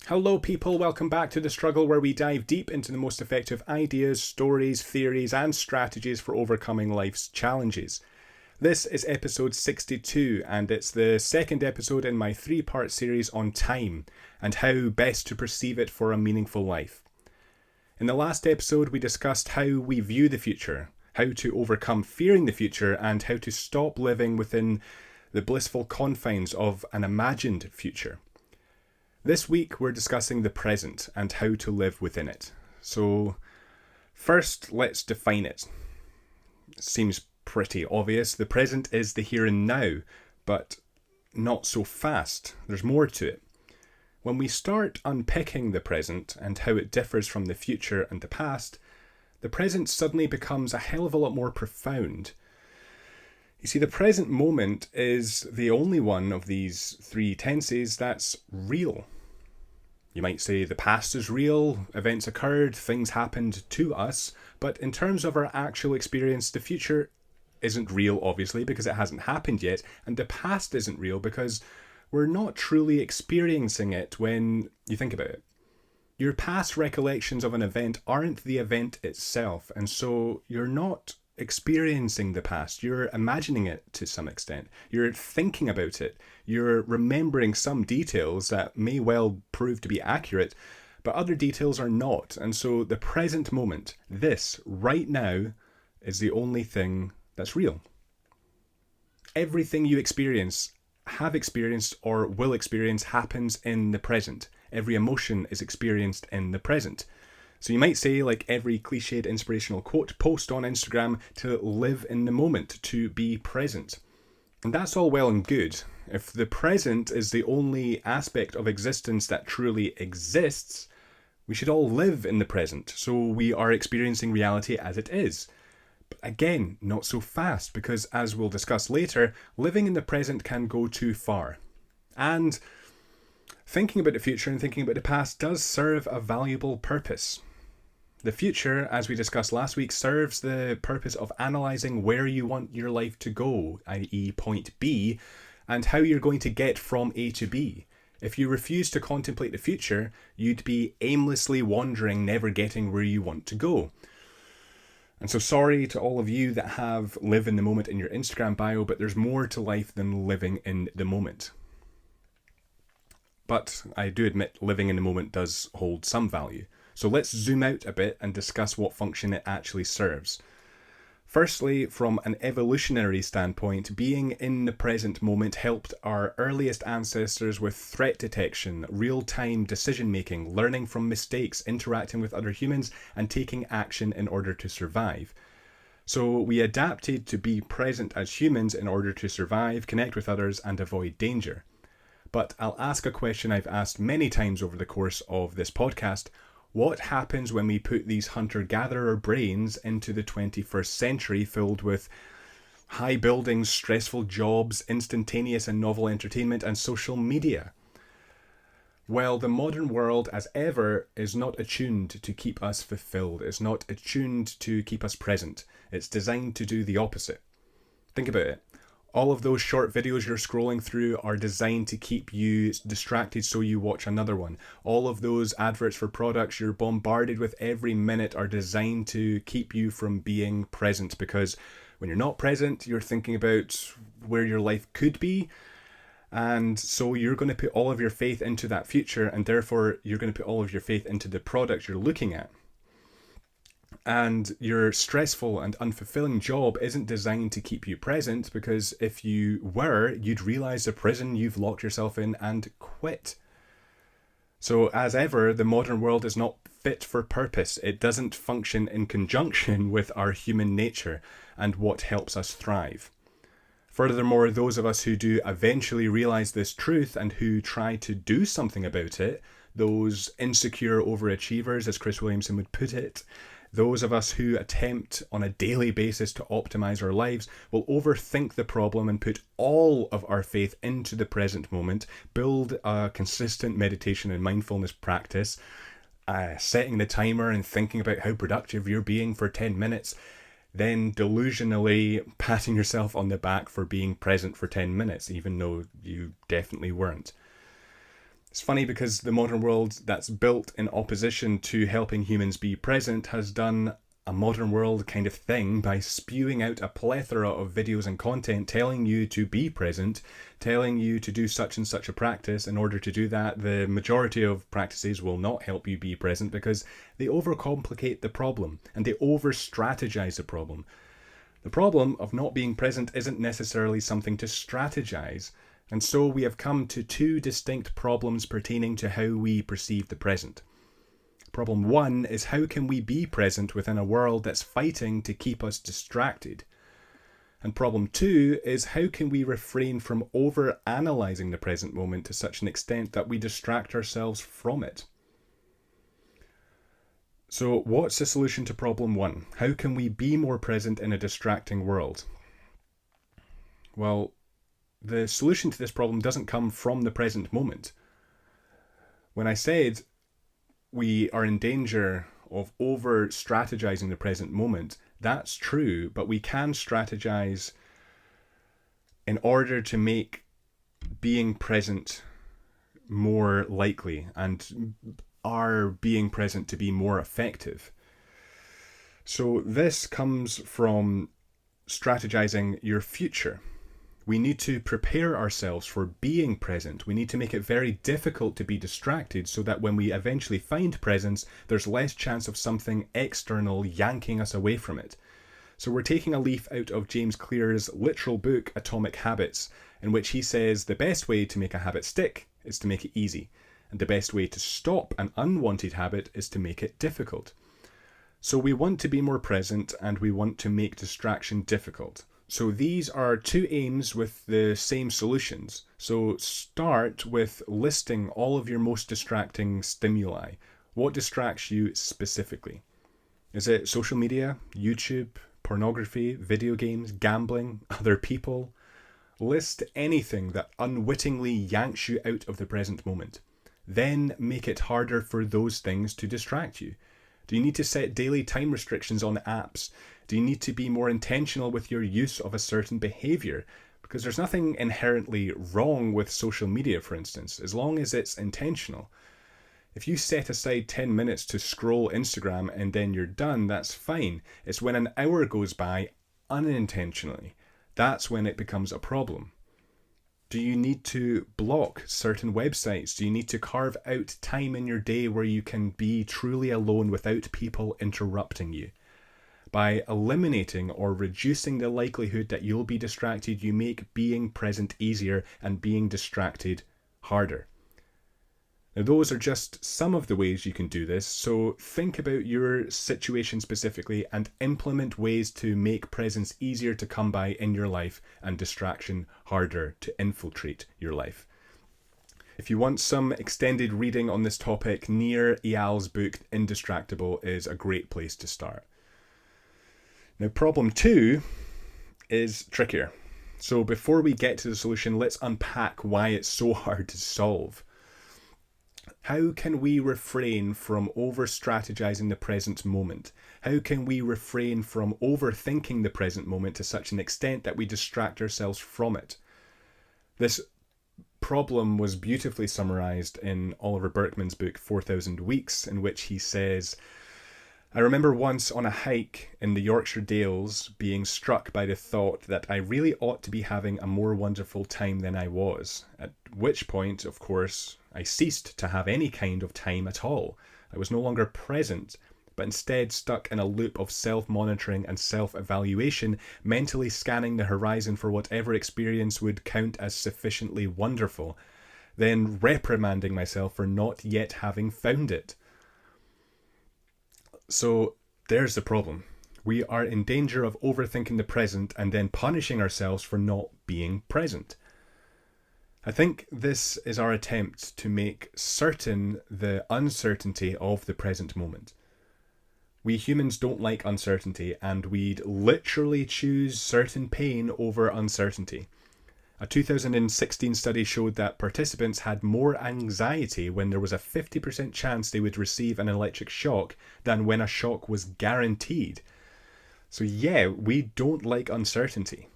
Hello, people. Welcome back to The Struggle, where we dive deep into the most effective ideas, stories, theories, and strategies for overcoming life's challenges. This is episode 62, and it's the second episode in my three-part series on time and how best to perceive it for a meaningful life. In the last episode, we discussed how we view the future, how to overcome fearing the future, and how to stop living within the blissful confines of an imagined future. This week, we're discussing the present and how to live within it. So, first, let's define it. Seems pretty obvious. The present is the here and now, but not so fast. There's more to it. When we start unpicking the present and how it differs from the future and the past, the present suddenly becomes a hell of a lot more profound. You see, the present moment is the only one of these three tenses that's real. You might say the past is real, events occurred, things happened to us, but in terms of our actual experience, the future isn't real, obviously, because it hasn't happened yet, and the past isn't real because we're not truly experiencing it when you think about it. Your past recollections of an event aren't the event itself, and so you're not experiencing the past. You're imagining it to some extent. You're thinking about it. You're remembering some details that may well prove to be accurate, but other details are not. And so the present moment, this right now, is the only thing that's real. Everything you experience, have experienced, or will experience happens in the present. Every emotion is experienced in the present. So you might say, like every cliched inspirational quote post on Instagram, to live in the moment, to be present. And that's all well and good. If the present is the only aspect of existence that truly exists, we should all live in the present, so we are experiencing reality as it is. But again, not so fast, because as we'll discuss later, living in the present can go too far. And thinking about the future and thinking about the past does serve a valuable purpose. The future, as we discussed last week, serves the purpose of analysing where you want your life to go, i.e. point B, and how you're going to get from A to B. If you refuse to contemplate the future, you'd be aimlessly wandering, never getting where you want to go. And so sorry to all of you that have live in the moment in your Instagram bio, but there's more to life than living in the moment. But I do admit living in the moment does hold some value. So let's zoom out a bit and discuss what function it actually serves. Firstly, from an evolutionary standpoint, being in the present moment helped our earliest ancestors with threat detection, real-time decision-making, learning from mistakes, interacting with other humans, and taking action in order to survive. So we adapted to be present as humans in order to survive, connect with others, and avoid danger. But I'll ask a question I've asked many times over the course of this podcast. What happens when we put these hunter-gatherer brains into the 21st century filled with high buildings, stressful jobs, instantaneous and novel entertainment, and social media? Well, the modern world, as ever, is not attuned to keep us fulfilled. It's not attuned to keep us present. It's designed to do the opposite. Think about it. All of those short videos you're scrolling through are designed to keep you distracted so you watch another one. All of those adverts for products you're bombarded with every minute are designed to keep you from being present, because when you're not present, you're thinking about where your life could be. And so you're going to put all of your faith into that future, and therefore you're going to put all of your faith into the product you're looking at. And your stressful and unfulfilling job isn't designed to keep you present, because if you were, you'd realize the prison you've locked yourself in and quit. So as ever, the modern world is not fit for purpose. It doesn't function in conjunction with our human nature and what helps us thrive. Furthermore, those of us who do eventually realize this truth and who try to do something about it, those insecure overachievers, as Chris Williamson would put it, those of us who attempt on a daily basis to optimize our lives will overthink the problem and put all of our faith into the present moment, build a consistent meditation and mindfulness practice, setting the timer and thinking about how productive you're being for 10 minutes, then delusionally patting yourself on the back for being present for 10 minutes, even though you definitely weren't. It's funny because the modern world that's built in opposition to helping humans be present has done a modern world kind of thing by spewing out a plethora of videos and content telling you to be present, telling you to do such and such a practice. In order to do that, the majority of practices will not help you be present because they overcomplicate the problem and they over-strategize the problem. The problem of not being present isn't necessarily something to strategize. And so we have come to two distinct problems pertaining to how we perceive the present. Problem one is, how can we be present within a world that's fighting to keep us distracted? And problem two is, how can we refrain from over-analyzing the present moment to such an extent that we distract ourselves from it? So what's the solution to problem one? How can we be more present in a distracting world? Well, the solution to this problem doesn't come from the present moment. When I said we are in danger of over-strategizing the present moment, that's true, but we can strategize in order to make being present more likely and our being present to be more effective. So this comes from strategizing your future. We need to prepare ourselves for being present. We need to make it very difficult to be distracted so that when we eventually find presence, there's less chance of something external yanking us away from it. So we're taking a leaf out of James Clear's literal book, Atomic Habits, in which he says the best way to make a habit stick is to make it easy, and the best way to stop an unwanted habit is to make it difficult. So we want to be more present and we want to make distraction difficult. So these are two aims with the same solutions. So start with listing all of your most distracting stimuli. What distracts you specifically? Is it social media, YouTube, pornography, video games, gambling, other people? List anything that unwittingly yanks you out of the present moment. Then make it harder for those things to distract you. Do you need to set daily time restrictions on apps? Do you need to be more intentional with your use of a certain behavior? Because there's nothing inherently wrong with social media, for instance, as long as it's intentional. If you set aside 10 minutes to scroll Instagram and then you're done, that's fine. It's when an hour goes by unintentionally. That's when it becomes a problem. Do you need to block certain websites? Do you need to carve out time in your day where you can be truly alone without people interrupting you? By eliminating or reducing the likelihood that you'll be distracted, you make being present easier and being distracted harder. Now, those are just some of the ways you can do this, so think about your situation specifically and implement ways to make presence easier to come by in your life and distraction harder to infiltrate your life. If you want some extended reading on this topic, Nir Eyal's book Indistractable is a great place to start. Now, problem two is trickier. So before we get to the solution, let's unpack why it's so hard to solve. How can we refrain from over-strategizing the present moment? How can we refrain from overthinking the present moment to such an extent that we distract ourselves from it? This problem was beautifully summarized in Oliver Burkeman's book 4,000 Weeks, in which he says, I remember once on a hike in the Yorkshire Dales being struck by the thought that I really ought to be having a more wonderful time than I was, at which point, of course, I ceased to have any kind of time at all. I was no longer present, but instead stuck in a loop of self-monitoring and self-evaluation, mentally scanning the horizon for whatever experience would count as sufficiently wonderful, then reprimanding myself for not yet having found it. So there's the problem. We are in danger of overthinking the present and then punishing ourselves for not being present. I think this is our attempt to make certain the uncertainty of the present moment. We humans don't like uncertainty, and we'd literally choose certain pain over uncertainty. A 2016 study showed that participants had more anxiety when there was a 50% chance they would receive an electric shock than when a shock was guaranteed. So yeah, we don't like uncertainty.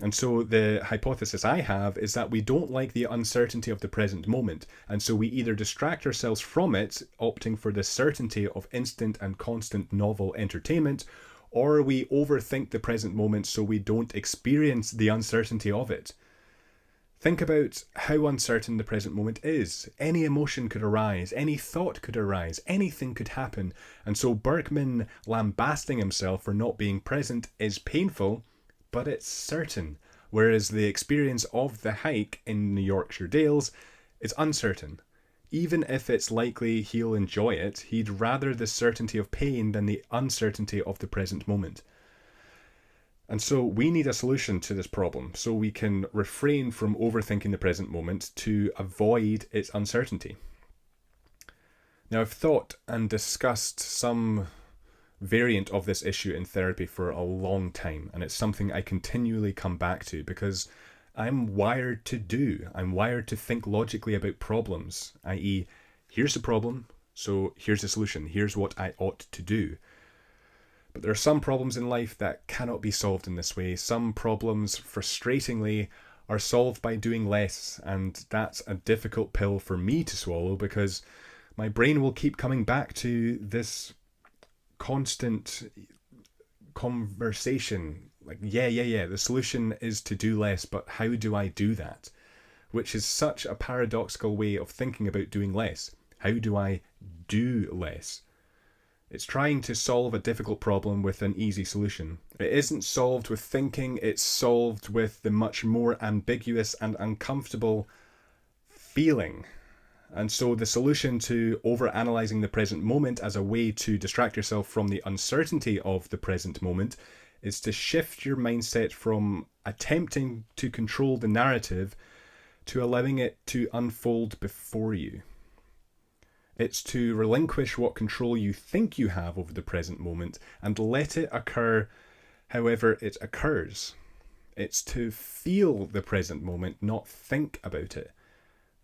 And so the hypothesis I have is that we don't like the uncertainty of the present moment. And so we either distract ourselves from it, opting for the certainty of instant and constant novel entertainment, or we overthink the present moment so we don't experience the uncertainty of it. Think about how uncertain the present moment is. Any emotion could arise, any thought could arise, anything could happen. And so Berkman lambasting himself for not being present is painful, but it's certain. Whereas the experience of the hike in the Yorkshire Dales is uncertain. Even if it's likely he'll enjoy it, he'd rather the certainty of pain than the uncertainty of the present moment. And so we need a solution to this problem so we can refrain from overthinking the present moment to avoid its uncertainty. Now, I've thought and discussed some variant of this issue in therapy for a long time, and it's something I continually come back to because I'm wired to do. I'm wired to think logically about problems, i.e., here's the problem, so here's the solution, here's what I ought to do. But there are some problems in life that cannot be solved in this way. Some problems, frustratingly, are solved by doing less, and that's a difficult pill for me to swallow because my brain will keep coming back to this constant conversation. Like, yeah, the solution is to do less, but how do I do that? Which is such a paradoxical way of thinking about doing less. How do I do less? It's trying to solve a difficult problem with an easy solution. It isn't solved with thinking, it's solved with the much more ambiguous and uncomfortable feeling. And so the solution to overanalyzing the present moment as a way to distract yourself from the uncertainty of the present moment is to shift your mindset from attempting to control the narrative to allowing it to unfold before you. It's to relinquish what control you think you have over the present moment and let it occur however it occurs. It's to feel the present moment, not think about it.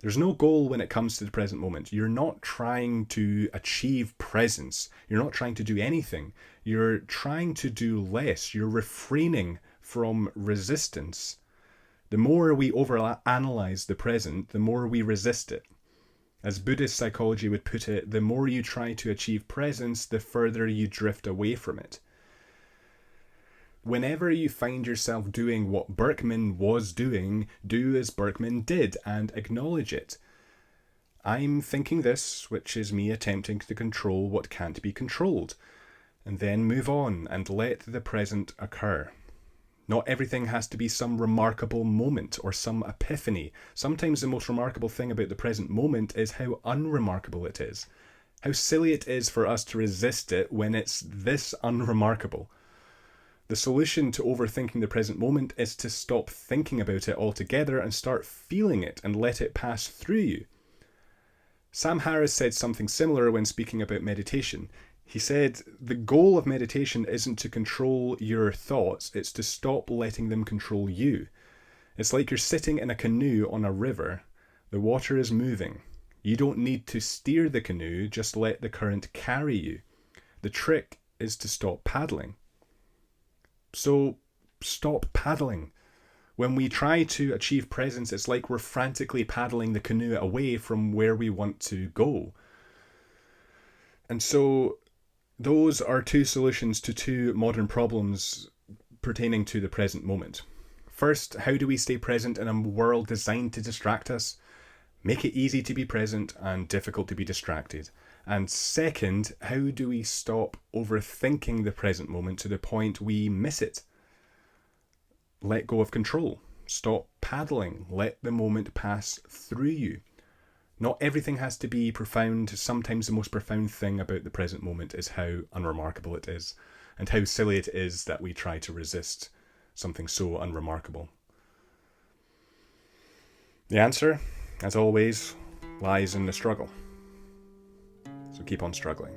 There's no goal when it comes to the present moment. You're not trying to achieve presence. You're not trying to do anything. You're trying to do less. You're refraining from resistance. The more we overanalyze the present, the more we resist it. As Buddhist psychology would put it, the more you try to achieve presence, the further you drift away from it. Whenever you find yourself doing what Berkman was doing, do as Berkman did and acknowledge it. I'm thinking this, which is me attempting to control what can't be controlled, and then move on and let the present occur. Not everything has to be some remarkable moment or some epiphany. Sometimes the most remarkable thing about the present moment is how unremarkable it is. How silly it is for us to resist it when it's this unremarkable. The solution to overthinking the present moment is to stop thinking about it altogether and start feeling it and let it pass through you. Sam Harris said something similar when speaking about meditation. He said, the goal of meditation isn't to control your thoughts, it's to stop letting them control you. It's like you're sitting in a canoe on a river. The water is moving. You don't need to steer the canoe, just let the current carry you. The trick is to stop paddling. So, stop paddling. When we try to achieve presence, it's like we're frantically paddling the canoe away from where we want to go. And so, those are two solutions to two modern problems pertaining to the present moment. First, how do we stay present in a world designed to distract us? Make it easy to be present and difficult to be distracted. And second, how do we stop overthinking the present moment to the point we miss it? Let go of control. Stop paddling. Let the moment pass through you. Not everything has to be profound. Sometimes the most profound thing about the present moment is how unremarkable it is, and how silly it is that we try to resist something so unremarkable. The answer, as always, lies in the struggle. So keep on struggling.